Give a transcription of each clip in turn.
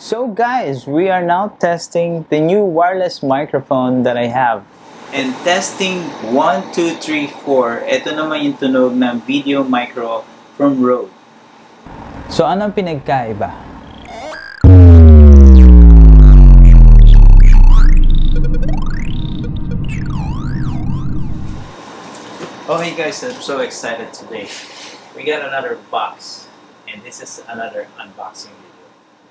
So guys, we are now testing the new wireless microphone that I have. And testing 1, 2, 3, 4. Ito naman yung tunog ng video micro from Rode. So anong pinagkaiba? Okay guys, I'm so excited today. We got another box. And this is another unboxing video.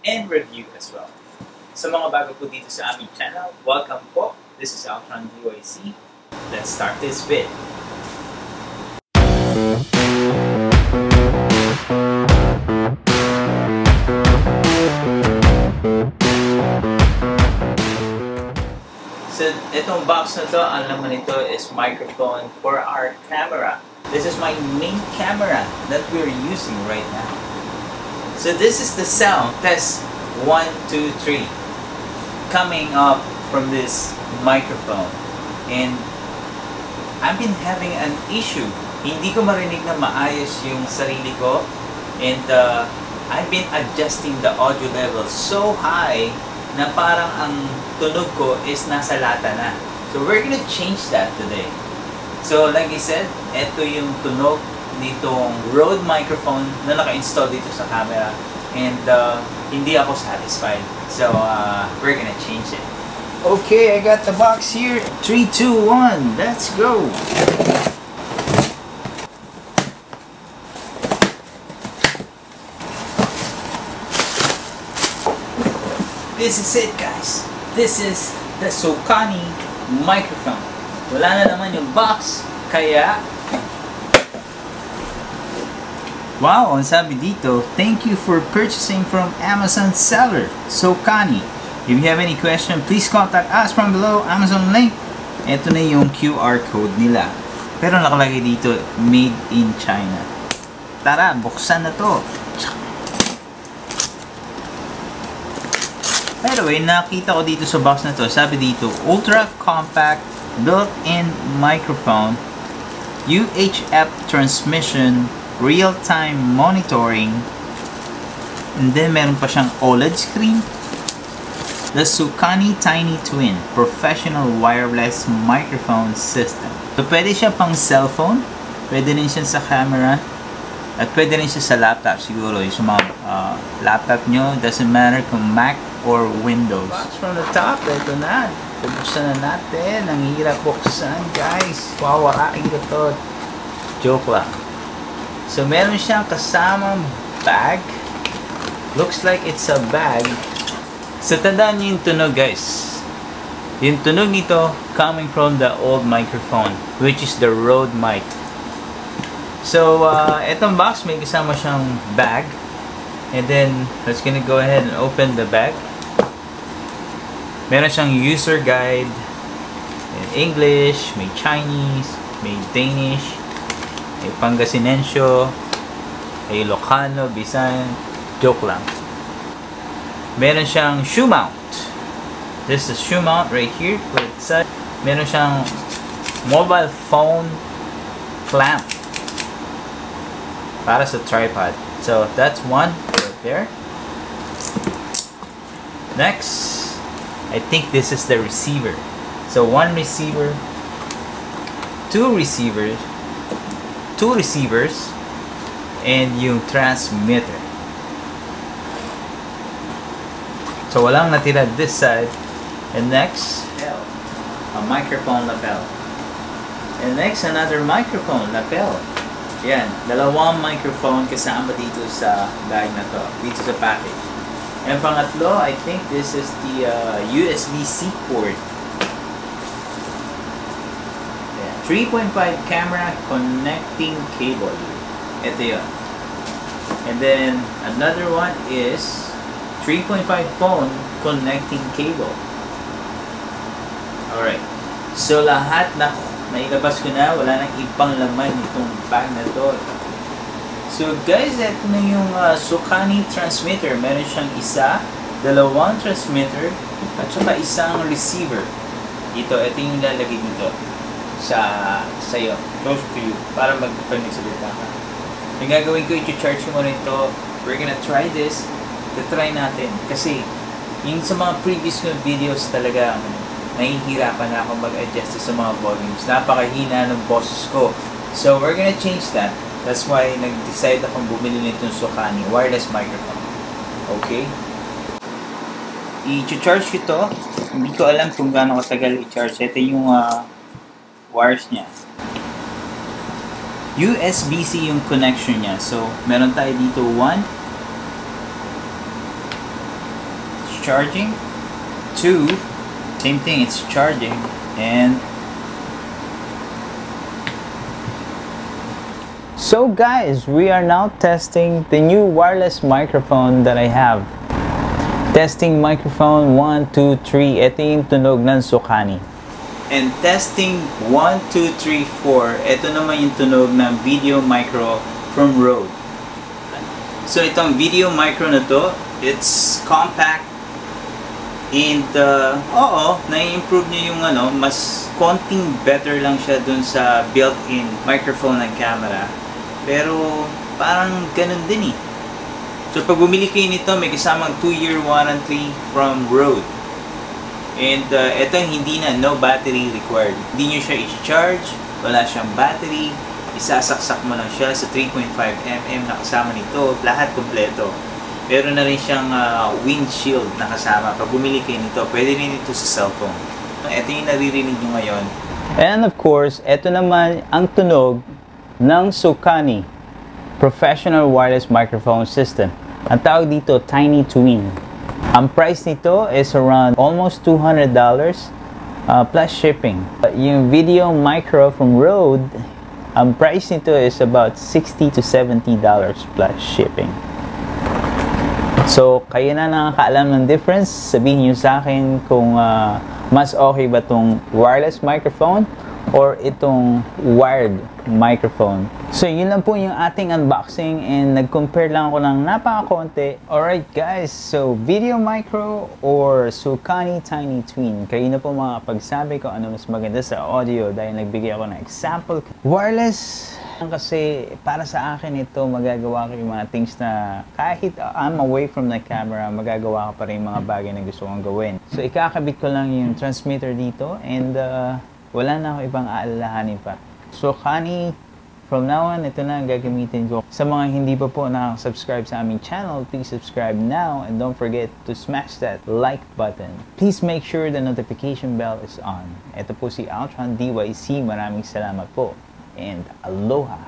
And review as well. Sa mga bago po dito sa aming channel, welcome po. This is Canon EOS M6. Let's start this vid. So, itong box na to, ang laman nito is microphone for our camera. This is my main camera that we're using right now. So this is the sound, test 1, 2, 3, coming up from this microphone. And I've been having an issue. Hindi ko marinig na maayos yung sarili ko. And I've been adjusting the audio level so high na parang ang tunog ko is nasa lata na. So we're gonna change that today. So like I said, ito yung tunog nitong Rode microphone na naka-install dito sa camera, and hindi ako satisfied. So we're gonna change it. Okay, I got the box here. 3, 2, 1, let's go! This is it guys. This is the Sokani microphone. Wala na naman yung box, kaya wow, ang sabi dito, thank you for purchasing from Amazon seller, Sokani. If you have any question, please contact us from below, Amazon link. Ito na yung QR code nila. Pero nakalagay dito, made in China. Tara, buksan na to. By the way, nakita ko dito sa box na to, sabi dito, ultra compact built-in microphone, UHF transmission, real-time monitoring, and then meron pa siyang OLED screen. The Sokani Tiny Twin Professional Wireless Microphone System. So pwede siya pang cellphone, pwede rin siya sa camera, at pwede rin siya sa laptop siguro. Yung sa mga laptop nyo, doesn't matter kung Mac or Windows. Box from the top, ito na. Buksan na natin. Ang hirap buksan guys. Wawarain ito. Joke lang. So, meron siyang kasamang bag. Looks like it's a bag. So, tandaan niyo yung tunog, guys. Yung tunog nito, coming from the old microphone, which is the Rode mic. So, itong box, may kasama siyang bag. And then, let's gonna go ahead and open the bag. Meron siyang user guide. In English, may Chinese, may Danish, may Pangasinensyo, may Ilocano, Bisan, joke lang. Meron siyang shoe mount. This is shoe mount right here. Meron siyang mobile phone clamp para sa tripod. So that's one right there. Next, I think this is the receiver. So one receiver, two receivers, and yung transmitter. So walang natira this side. And next, a microphone lapel. And next, another microphone lapel. Yan, dalawang microphone kasama dito sa bag na to, dito sa package. And pangatlo, I think this is the USB-C port. 3.5 camera connecting cable. Ito yun. And then another one is 3.5 phone connecting cable. Alright. So lahat na nailabas ko na, wala nang ibang laman itong bag na to. So guys, ito na yung Sokani transmitter. Meron siyang isa, dalawang transmitter, at saka isang receiver. Ito yung lalagay dito sa'yo, close to you, para mag-connect sa data ka. Yung gagawin ko, i-charge ko muna ito. We're gonna try this. Try natin. Kasi Yung sa mga previous ko videos talaga, nahihirapan na ako mag-adjust sa mga volumes. Napakahina ng boses ko. So, we're gonna change that. That's why nag-decide akong bumili nitong Sokani wireless microphone. Okay? I-charge ko to. Hindi ko alam kung gaano katagal i-charge. Ito yung wires niya. USB-C yung connection niya. So, meron tayo dito 1. It's charging. 2. Same thing, it's charging. And so guys, we are now testing the new wireless microphone that I have. Testing microphone 1, 2, 3. Ito yung tunog ng Sokani. And testing 1, 2, 3, 4. Ito naman yung tunog ng video micro from Rode. So itong video micro na to, it's compact. And oo, na-improve niya yung mas konting better lang siya dun sa built-in microphone ng camera. Pero parang ganun din eh. So pag bumili kayo nito, may kasamang 2-year warranty from Rode. And ito hindi na, no battery required. Hindi nyo siya i-charge, wala siyang battery, isasaksak mo lang siya sa 3.5mm na kasama nito, lahat kompleto. Meron na rin siyang windshield na kasama. Pag bumili kayo nito, pwede rin ito sa cellphone. Ito yung naririnig nyo ngayon. And of course, ito naman ang tunog ng Sokani Professional Wireless Microphone System. Ang tawag dito, Tiny Twin. Ang price nito is around almost $200 plus shipping. Yung video micro from Rode, ang price nito is about $60 to $70 plus shipping. So, kayo na nakakaalam ng difference. Sabihin nyo sa akin kung mas okay ba itong wireless microphone or itong wired microphone. So, yun lang po yung ating unboxing and nag-compare lang ako ng napakakonti. Alright guys, so video micro or Sokani Tiny Twin. Kayo na po makapagsabi kung ano mas maganda sa audio dahil nagbigay ako ng example. Wireless kasi para sa akin ito, magagawa ko yung mga things na kahit I'm away from the camera, magagawa ko pa rin yung mga bagay na gusto kong gawin. So, ikakabit ko lang yung transmitter dito and wala na ako ibang aalalahanin pa. Sokani, from now on, ito na ang gagamitin ko. Sa mga hindi pa po nakasubscribe sa aming channel, please subscribe now and don't forget to smash that like button. Please make sure the notification bell is on. Ito po si Altron DYC. Maraming salamat po. And aloha!